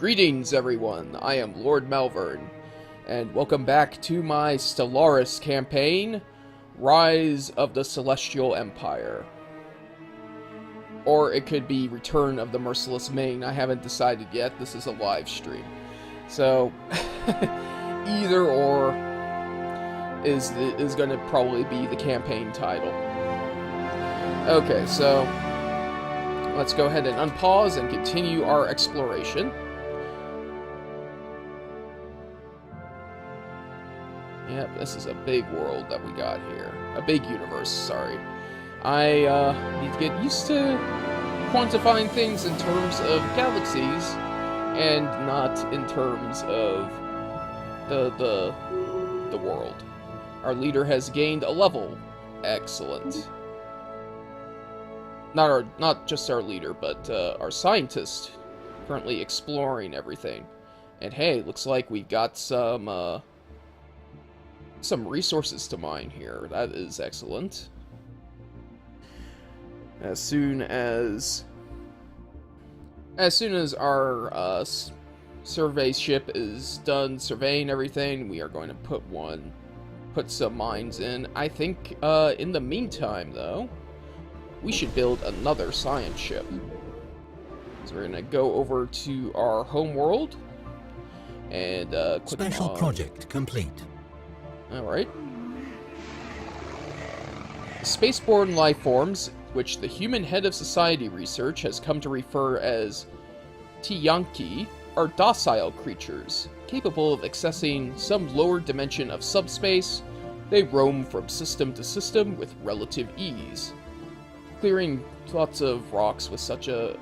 Greetings, everyone. I am Lord Malvern, and welcome back to my Stellaris campaign, Rise of the Celestial Empire. Or it could be Return of the Merciless Ming. I haven't decided yet. This is a live stream. So, either or is going to probably be the campaign title. Okay, so let's go ahead and unpause and continue our exploration. Yep, this is a big world that we got here. A big universe, sorry. I need to get used to quantifying things in terms of galaxies and not in terms of the world. Our leader has gained a level. Excellent. Not just our leader, but our scientist currently exploring everything. And hey, looks like we've got some resources to mine here. That is excellent. As soon as our survey ship is done surveying everything, we are going to put some mines in. I think in the meantime, though, we should build another science ship. So we're gonna go over to our home world and click Special on... project complete. Alright. Spaceborne life forms, which the human head of society research has come to refer as Tiyanki, are docile creatures, capable of accessing some lower dimension of subspace. They roam from system to system with relative ease, clearing lots of rocks with such a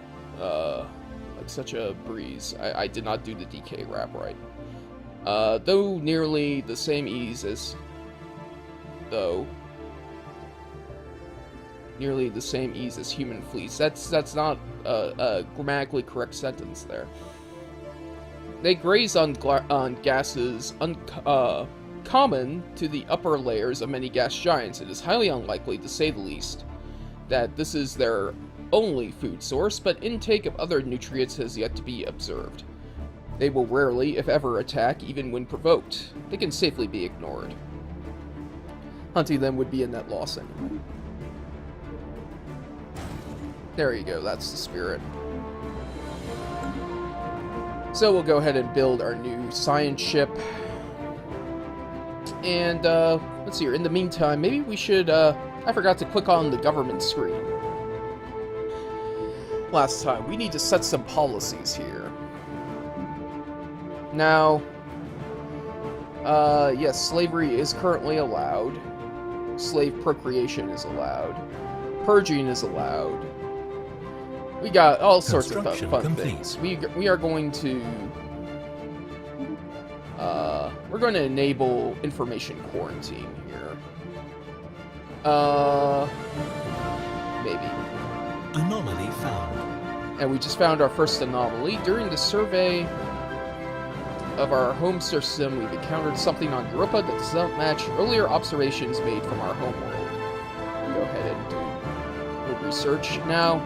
breeze. I did not do the DK rap right. Though nearly the same ease as human fleas. That's not a grammatically correct sentence there. They graze on gases common to the upper layers of many gas giants. It is highly unlikely, to say the least, that this is their only food source, but intake of other nutrients has yet to be observed. They will rarely, if ever, attack, even when provoked. They can safely be ignored. Hunting them would be a net loss anyway. There you go, that's the spirit. So we'll go ahead and build our new science ship. And, let's see here, in the meantime, maybe we should, I forgot to click on the government screen last time. We need to set some policies here. Now, yes, slavery is currently allowed. Slave procreation is allowed. Purging is allowed. We got all sorts of fun things. We are going to... we're going to enable information quarantine here. Maybe. Anomaly found. And we just found our first anomaly. During the survey of our home system, we've encountered something on Europa that does not match earlier observations made from our home world. We'll go ahead and do a little research now.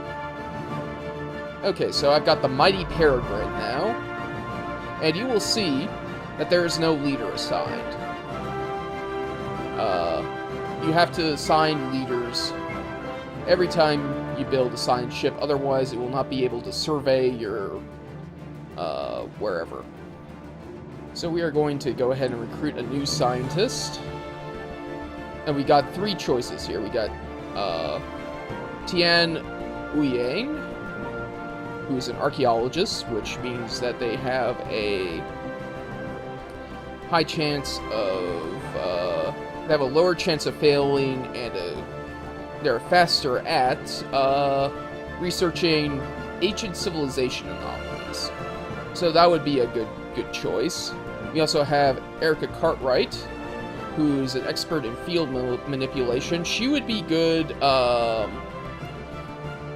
Okay, so I've got the Mighty Peregrine now, and you will see that there is no leader assigned. You have to assign leaders every time you build a science ship, otherwise it will not be able to survey your wherever. So we are going to go ahead and recruit a new scientist. And we got three choices here. We got Tian Uyang, who's an archaeologist, which means that they have a high chance of... they have a lower chance of failing, and they're faster at researching ancient civilization anomalies. So that would be a good choice. We also have Erica Cartwright, who's an expert in field manipulation. She would be good.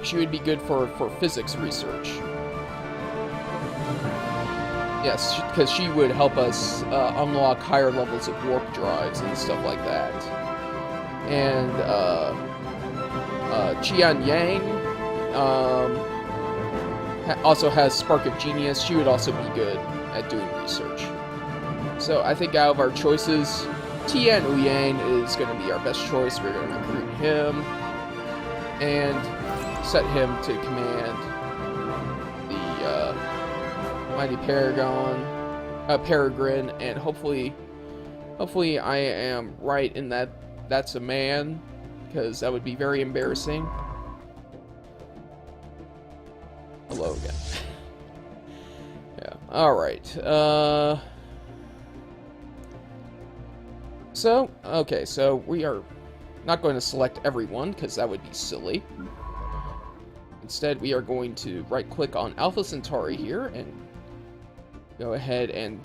She would be good for physics research. Yes, because she would help us unlock higher levels of warp drives and stuff like that. And Qian Yang also has Spark of Genius. She would also be good at doing research. So I think out of our choices, Tian Uyang is going to be our best choice. We're going to recruit him and set him to command the Mighty Peregrine, and hopefully I am right in that's a man, because that would be very embarrassing. Hello again. Yeah. Alright. So we are not going to select everyone, because that would be silly. Instead, we are going to right-click on Alpha Centauri here, and go ahead and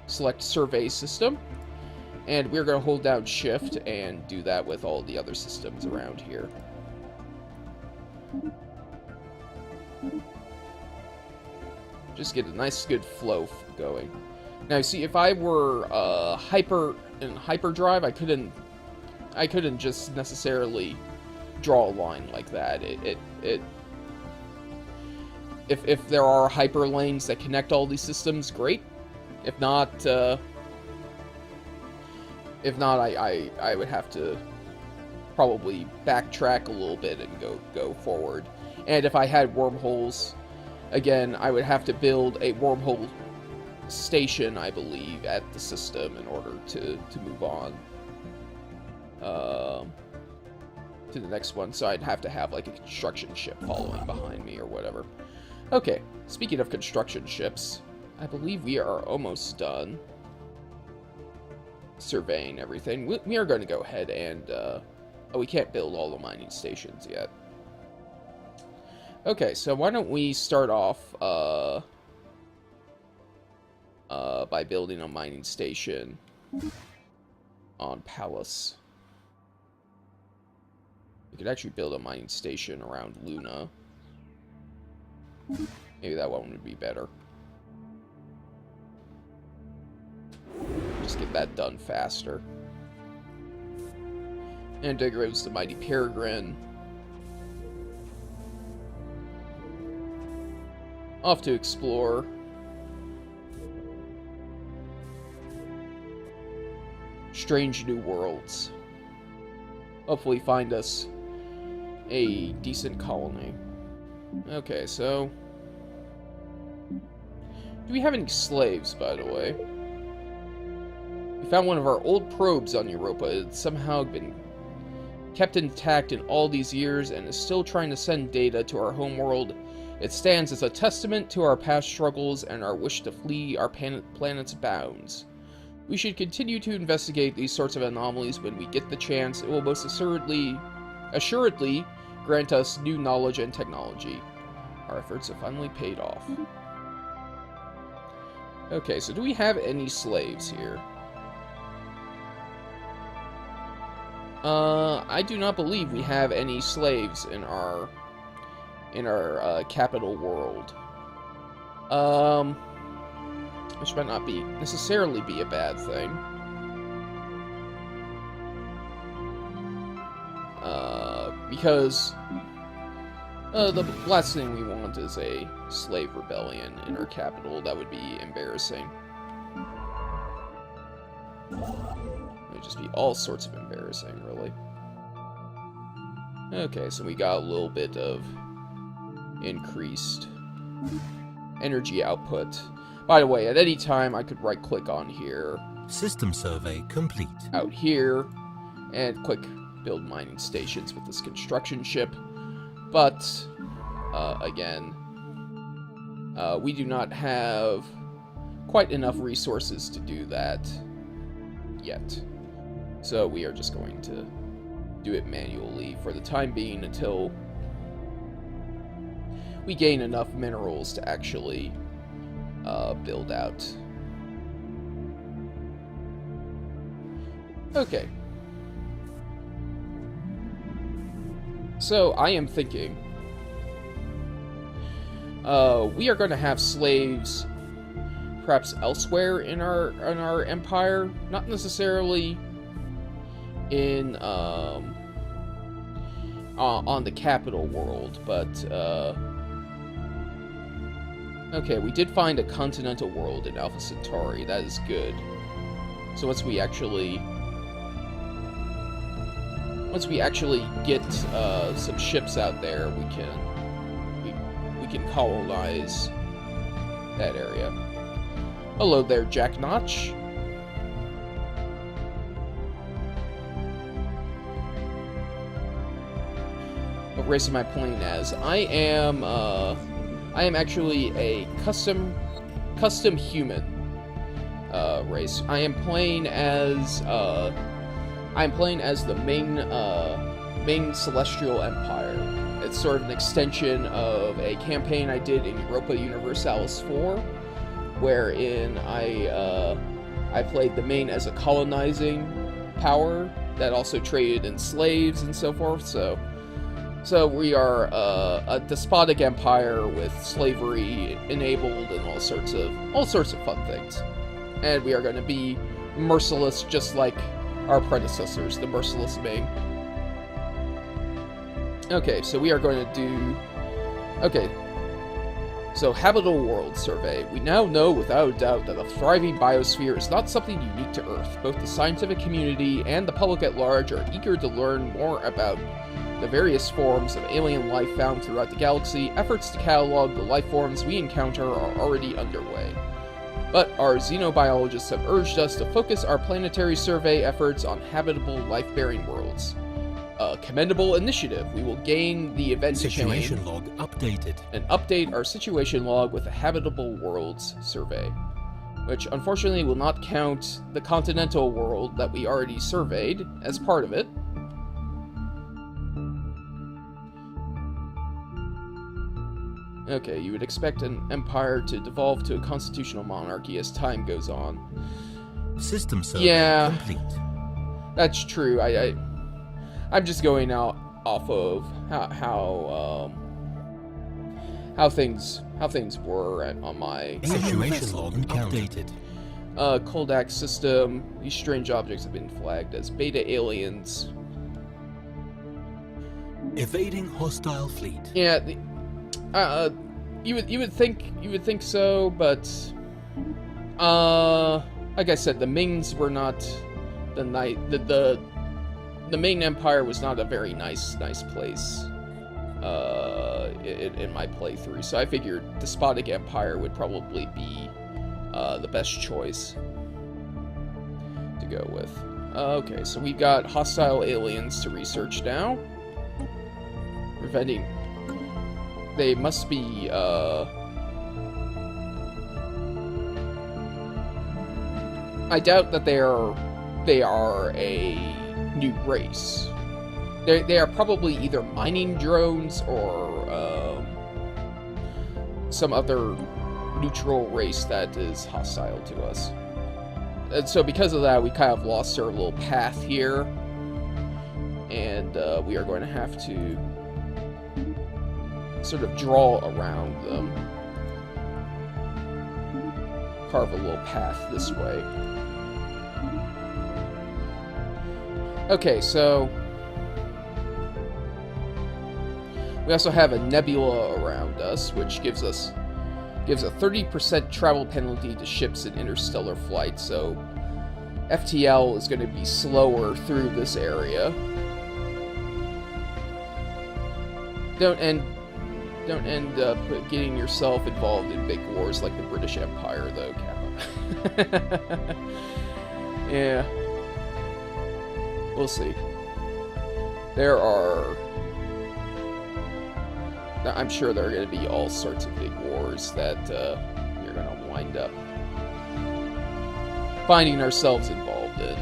select Survey System. And we're going to hold down Shift and do that with all the other systems around here. Just get a nice, good flow going. Now, see, if I were in hyperdrive, I couldn't just necessarily draw a line like that. If there are hyperlanes that connect all these systems, great. If not, I would have to probably backtrack a little bit and go forward. And if I had wormholes, again, I would have to build a wormhole station, I believe, at the system in order to move on to the next one. So I'd have to have like a construction ship following behind me or whatever. Okay, speaking of construction ships, I believe we are almost done surveying everything. We are going to go ahead and oh, we can't build all the mining stations yet. Okay, so why don't we start off by building a mining station on Pallas. We could actually build a mining station around Luna. Maybe that one would be better. Just get that done faster. And there goes the Mighty Peregrine. Off to explore. Strange new worlds. Hopefully find us a decent colony. Okay, so... do we have any slaves, by the way? We found one of our old probes on Europa. It's somehow been kept intact in all these years and is still trying to send data to our homeworld. It stands as a testament to our past struggles and our wish to flee our planet's bounds. We should continue to investigate these sorts of anomalies when we get the chance. It will most assuredly grant us new knowledge and technology. Our efforts have finally paid off. Okay, so do we have any slaves here? I do not believe we have any slaves in our capital world. Which might not necessarily be a bad thing. Because the last thing we want is a slave rebellion in our capital. That would be embarrassing. It would just be all sorts of embarrassing, really. Okay, so we got a little bit of increased energy output. By the way, at any time, I could right-click on here. System survey complete. Out here, and click build mining stations with this construction ship. But, again, we do not have quite enough resources to do that yet. So we are just going to do it manually for the time being until we gain enough minerals to actually build out. Okay. So I am thinking we are going to have slaves perhaps elsewhere in our empire, not necessarily in on the capital world, but Okay, we did find a continental world in Alpha Centauri. That is good. So once we actually get some ships out there, we can colonize that area. Hello there, Jack Notch. What race am I playing as? I am actually a custom human race. I am playing as the Ming Celestial Empire. It's sort of an extension of a campaign I did in Europa Universalis 4, wherein I played the Ming as a colonizing power that also traded in slaves and so forth. So we are a despotic empire with slavery enabled and all sorts of fun things. And we are going to be merciless, just like our predecessors, the Merciless Ming. Okay, so we are going to do... Okay, so habitable world survey. We now know without a doubt that a thriving biosphere is not something unique to Earth. Both the scientific community and the public at large are eager to learn more about the various forms of alien life found throughout the galaxy. Efforts to catalog the life forms we encounter are already underway. But our xenobiologists have urged us to focus our planetary survey efforts on habitable life-bearing worlds. A commendable initiative. We will gain the event Situation chain log updated. and update our situation log with a habitable worlds survey, which unfortunately will not count the continental world that we already surveyed as part of it. Okay, you would expect an empire to devolve to a constitutional monarchy as time goes on. System survey complete. That's true. I'm just going out off of how things were on my Situation log updated. Koldak system. These strange objects have been flagged as beta aliens. Evading hostile fleet. Yeah, you would think so, but like I said, the Mings were not the Ming Empire was not a very nice place in my playthrough, so I figured despotic empire would probably be the best choice to go with. Okay, so we've got hostile aliens to research now. Preventing. They must be, I doubt that they are a new race. They are probably either mining drones or, some other neutral race that is hostile to us. And so because of that, we kind of lost our little path here. And, we are going to have to sort of draw around them. Carve a little path this way. Okay, so we also have a nebula around us, which gives a 30% travel penalty to ships in interstellar flight, so FTL is going to be slower through this area. Don't end up getting yourself involved in big wars like the British Empire, though, Kappa. Yeah. We'll see. I'm sure there are going to be all sorts of big wars that you're going to wind up finding ourselves involved in.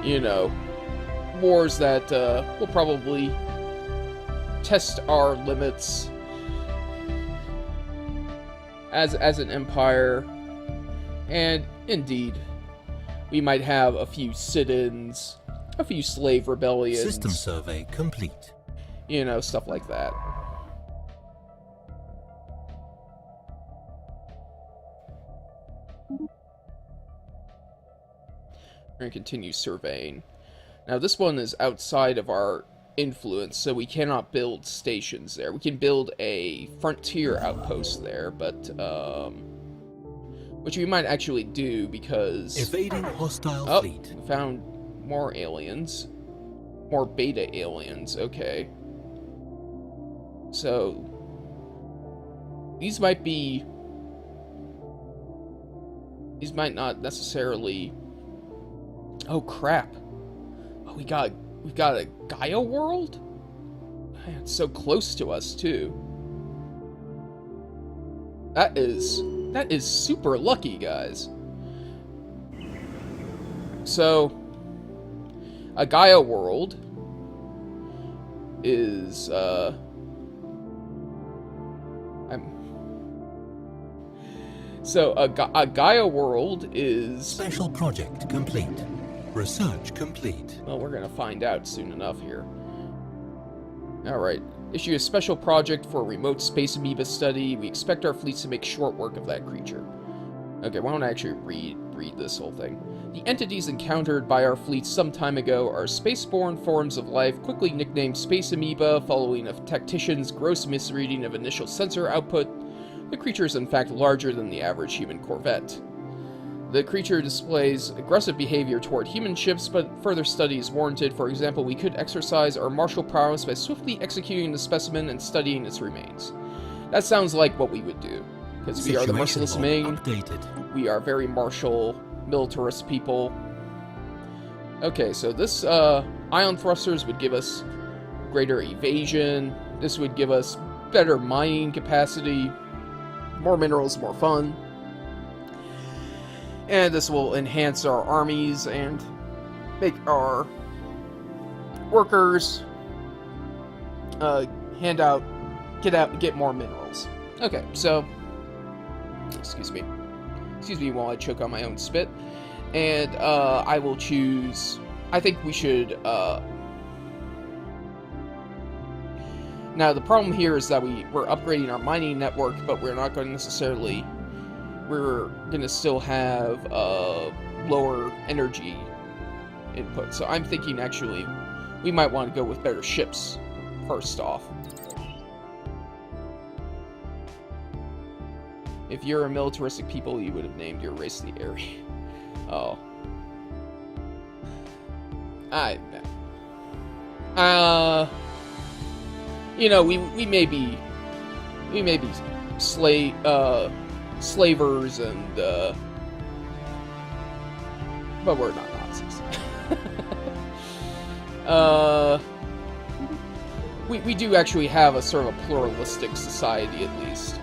You know, wars that will probably test our limits as an empire, and indeed, we might have a few sit-ins, a few slave rebellions. System survey complete. You know, stuff like that. We're going to continue surveying. Now, this one is outside of our influence, so we cannot build stations there. We can build a frontier outpost there, but, which we might actually do, because... Evading hostile fleet. We found more aliens. More beta aliens, okay. So... These might be... These might not necessarily... Oh, crap. Oh, we've got a Gaia world? Man, it's so close to us, too. That is super lucky, guys. So, a Gaia world is, So, a Gaia world is... Special project complete. Research complete. Well, we're gonna find out soon enough here. Alright. Issue a special project for a remote space amoeba study. We expect our fleets to make short work of that creature. Okay, why don't I actually read this whole thing? The entities encountered by our fleets some time ago are spaceborne forms of life, quickly nicknamed space amoeba, following a tactician's gross misreading of initial sensor output. The creature is in fact larger than the average human corvette. The creature displays aggressive behavior toward human ships, but further study is warranted. For example, we could exercise our martial prowess by swiftly executing the specimen and studying its remains. That sounds like what we would do, because we are the Merciless Ming. Updated. We are very martial, militarist people. Okay, so this ion thrusters would give us greater evasion. This would give us better mining capacity. More minerals, more fun. And this will enhance our armies and make our workers get more minerals. Okay, so excuse me while I choke on my own spit. And I will choose. I think we should. Now the problem here is that we're upgrading our mining network, but we're not going to necessarily. We're going to still have lower energy input. So I'm thinking, actually, we might want to go with better ships first off. If you're a militaristic people, you would have named your race the Aryan. Oh. You know, we may be slavers and, but we're not Nazis. We do actually have a sort of a pluralistic society, at least.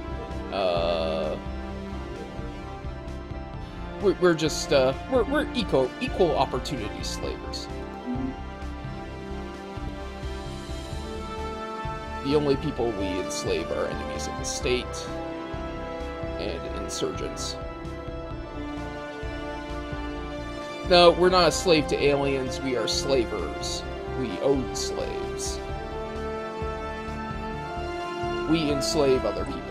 We're just, we're equal opportunity slavers. The only people we enslave are enemies of the state and insurgents. No, we're not a slave to aliens, we are slavers. We own slaves. We enslave other people.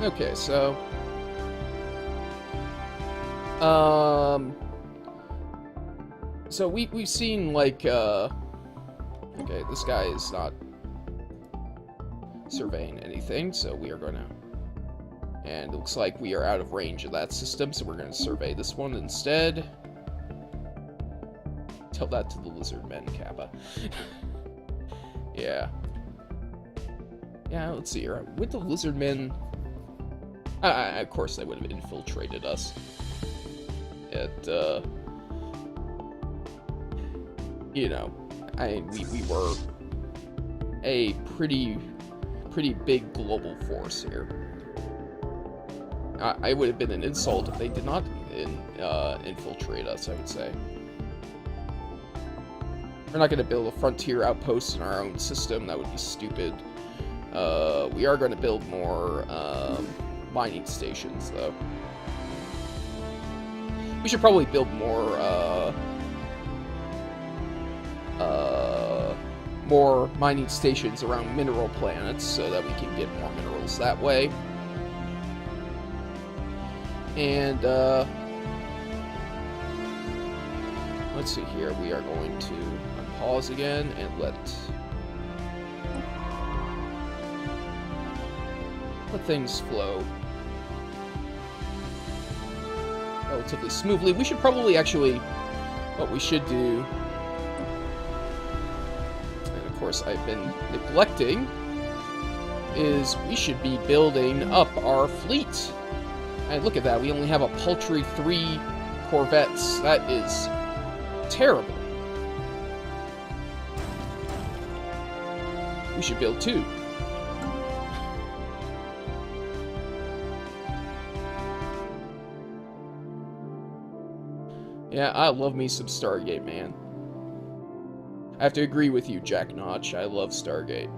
Okay, so... So we've seen, like, okay, this guy is not surveying anything, so we are gonna... And it looks like we are out of range of that system, so we're gonna survey this one instead. Tell that to the lizard men, Kappa. Yeah. Yeah, let's see here. With the lizard men... of course they would have infiltrated us. You know, we were a pretty big global force here. I would have been an insult if they did not infiltrate us, I would say. We're not going to build a frontier outpost in our own system. That would be stupid. We are going to build more mining stations, though. We should probably build more mining stations around mineral planets so that we can get more minerals that way. And Let's see here. We are going to unpause again and let things flow relatively smoothly. We should probably actually, what we should do, and of course I've been neglecting, is we should be building up our fleet. And look at that, we only have a paltry 3 corvettes. That is terrible. We should build 2. Yeah, I love me some Stargate, man. I have to agree with you, Jack Notch. I love Stargate.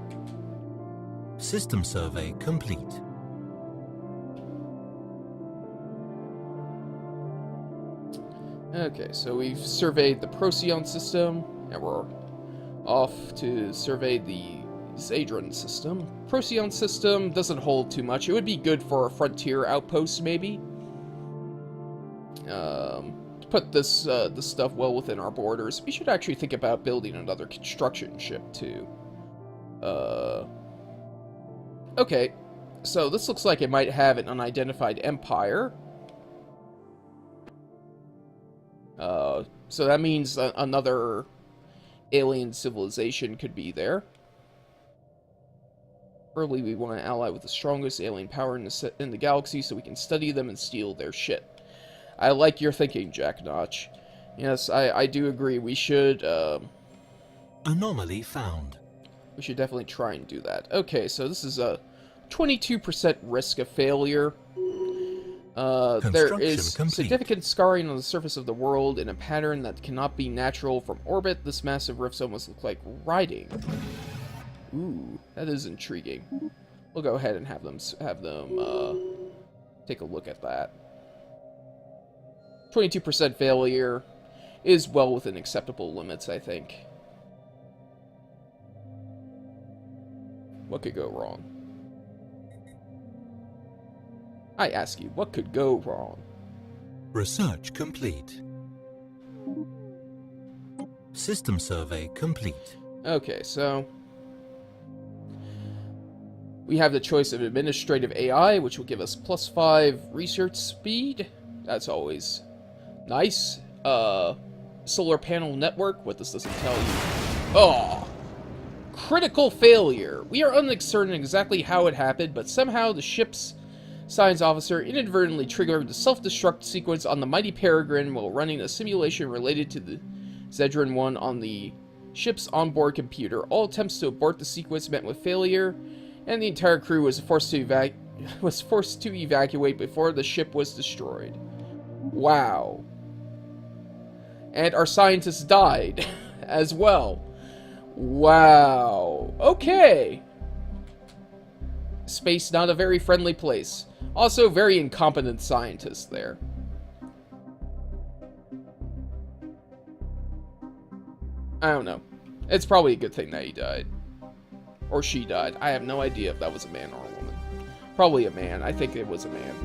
System survey complete. Okay, so we've surveyed the Procyon system, and we're off to survey the Zadron system. Procyon system doesn't hold too much. It would be good for a frontier outpost, maybe. Put this stuff well within our borders. We should actually think about building another construction ship, too. Okay, so this looks like it might have an unidentified empire. So that means another alien civilization could be there. Early, we want to ally with the strongest alien power in the galaxy so we can study them and steal their shit. I like your thinking, Jack Notch. Yes, I do agree. We should, Anomaly found. We should definitely try and do that. Okay, so this is a 22% risk of failure. There is significant scarring on the surface of the world in a pattern that cannot be natural from orbit. This massive rifts almost look like writing. Ooh, that is intriguing. We'll go ahead and have them take a look at that. 22% failure is well within acceptable limits, I think. What could go wrong? I ask you, what could go wrong? Research complete. System survey complete. Okay, so we have the choice of administrative AI, which will give us +5 research speed. That's always nice. Solar panel network. What this doesn't tell you. Oh! Critical failure. We are uncertain exactly how it happened, but somehow the ship's science officer inadvertently triggered the self-destruct sequence on the Mighty Peregrine while running a simulation related to the Zedron 1 on the ship's onboard computer. All attempts to abort the sequence met with failure, and the entire crew was forced to evacuate before the ship was destroyed. Wow. And our scientists died as well. Wow. Okay. Space not a very friendly place. Also, very incompetent scientists there. I don't know. It's probably a good thing that he died. Or she died. I have no idea if that was a man or a woman. Probably a man. I think it was a man.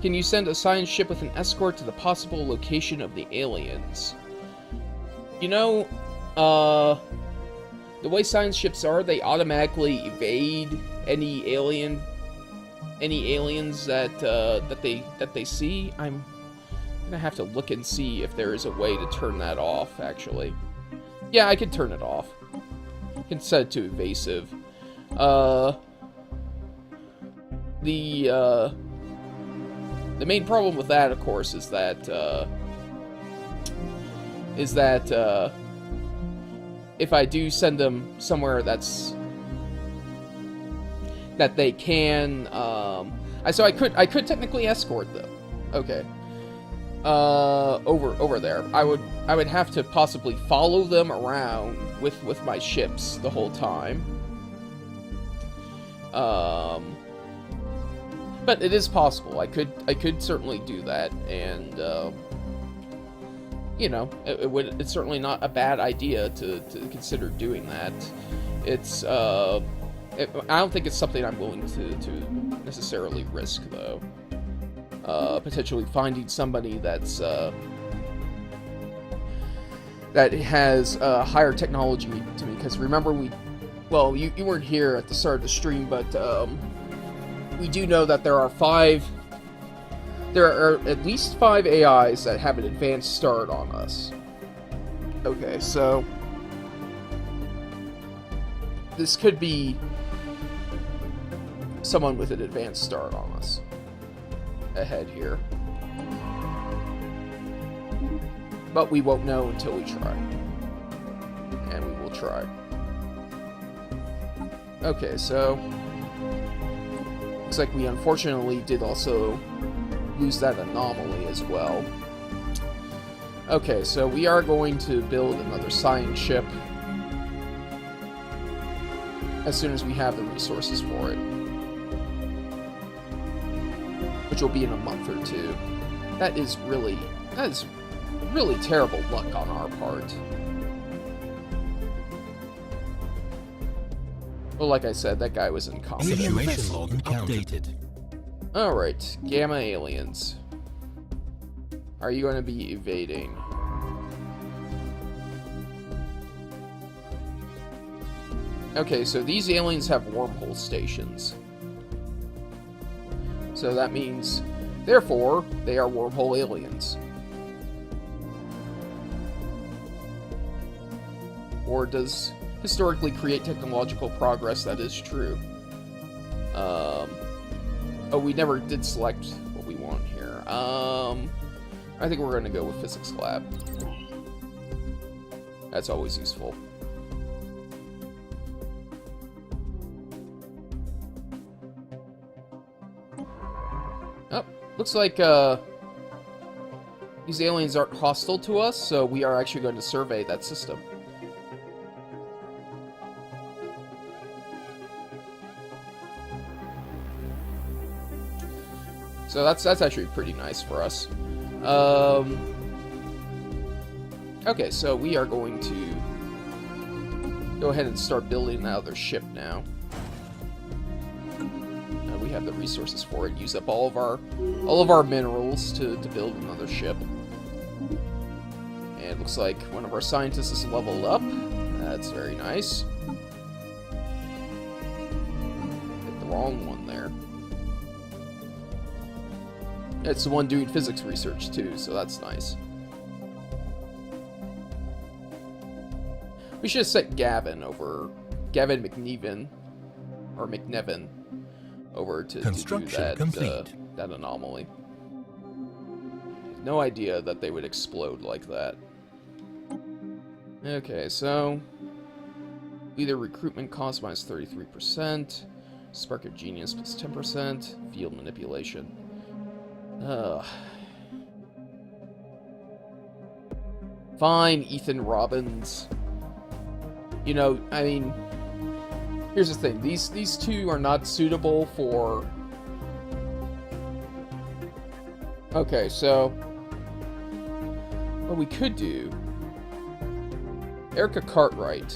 Can you send a science ship with an escort to the possible location of the aliens? You know, the way science ships are, they automatically evade any aliens that they see. I'm gonna have to look and see if there is a way to turn that off, actually. Yeah, I can turn it off. I can set it to evasive. The main problem with that, of course, is that if I do send them somewhere that they can, so I could technically escort them. Okay. Over there. I would have to possibly follow them around with my ships the whole time. But it is possible. I could certainly do that, and you know, it's certainly not a bad idea to consider doing that. It's I don't think it's something I'm willing to necessarily risk, though. potentially finding somebody that has higher technology to me. Because remember, well, you weren't here at the start of the stream, but we do know that there are at least 5 AIs that have an advanced start on us. Okay, so this could be someone with an advanced start on us ahead here. But we won't know until we try. And we will try. Okay, so looks like we unfortunately did also lose that anomaly as well. Okay, so we are going to build another science ship as soon as we have the resources for it, which will be in a month or 2. That is really terrible luck on our part. Well, like I said, that guy was incompetent. Situation log updated. Alright, Gamma aliens. Are you going to be evading? Okay, so these aliens have wormhole stations. So that means, therefore, they are wormhole aliens. Or does historically create technological progress that is true? Oh, we never did select what we want here. I think we're going to go with physics lab. That's always useful. Oh, looks like these aliens aren't hostile to us, so we are actually going to survey that system. So that's actually pretty nice for us. Okay, so we are going to go ahead and start building another ship now. We have the resources for it. Use up all of our minerals to build another ship. And it looks like one of our scientists is leveled up. That's very nice. Hit the wrong one there. It's the one doing physics research too, so that's nice. We should have set Gavin McNevin, or McNevin, over to do that anomaly. No idea that they would explode like that. Okay, so either recruitment cost minus 33%, spark of genius plus 10%, field manipulation. Fine, Ethan Robbins. You know, I mean, here's the thing. These two are not suitable for... Okay, so what we could do... Erica Cartwright.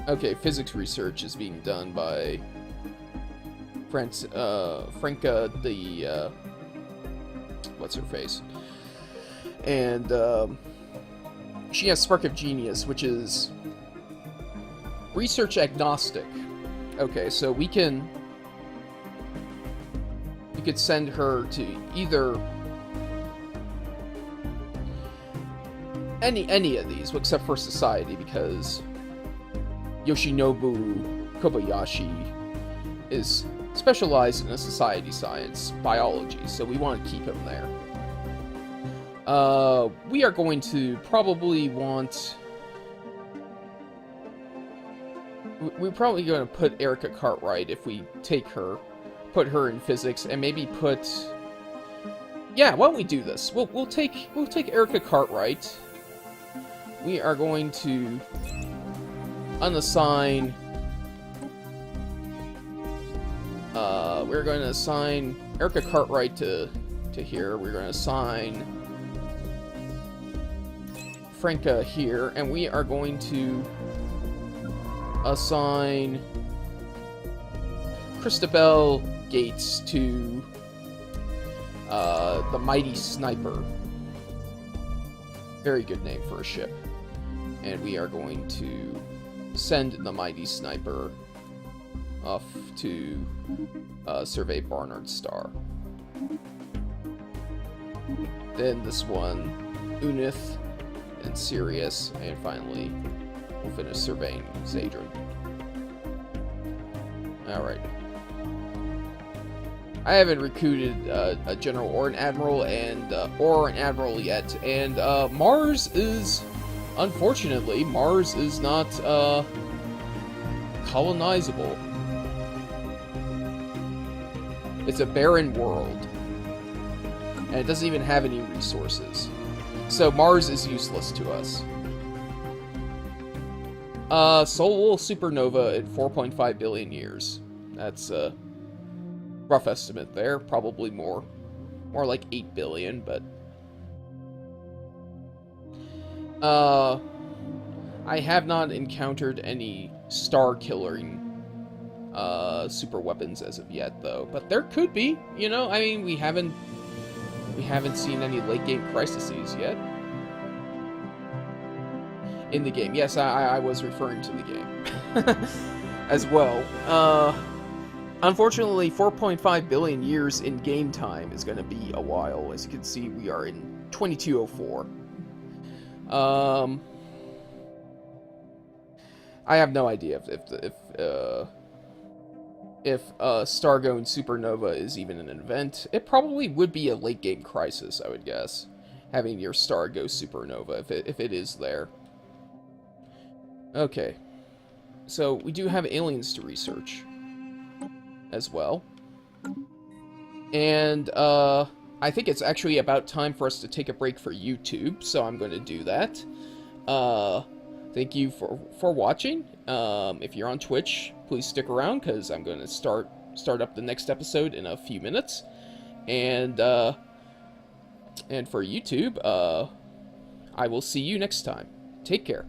Okay, physics research is being done by... Franca, the, what's her face? And, she has Spark of Genius, which is research agnostic. Okay, so we could send her to either any of these, except for society, because Yoshinobu Kobayashi is specialized in a society science, biology, so we want to keep him there. We are going to probably want... We're probably going to put Erica Cartwright, if we take her, put her in physics, and maybe put... Yeah, why don't we do this? We'll take Erica Cartwright. We are going to unassign... we're going to assign Erica Cartwright to here. We're going to assign Franca here, and we are going to assign Christabel gates to the Mighty Sniper. Very good name for a ship. And we are going to send the Mighty Sniper off to survey Barnard Star. Then this one, Unith and Sirius, and finally we'll finish surveying Zadron. Alright. I haven't recruited a general or an admiral yet, and Mars is, unfortunately, Mars is not colonizable. It's a barren world, and it doesn't even have any resources. So Mars is useless to us. Sol supernova in 4.5 billion years. That's a rough estimate there. Probably more like 8 billion, but I have not encountered any star-killing super weapons as of yet, though. But there could be, you know. I mean, we haven't seen any late-game crises yet in the game. Yes, I was referring to the game as well. Unfortunately, 4.5 billion years in game time is going to be a while. As you can see, we are in 2204. I have no idea if star-going supernova is even an event. It probably would be a late-game crisis, I would guess, having your star go supernova, if it is there. Okay, so we do have aliens to research as well. And I think it's actually about time for us to take a break for YouTube, so I'm going to do that. Thank you for watching. If you're on Twitch, please stick around, because I'm going to start up the next episode in a few minutes. And for YouTube, I will see you next time. Take care.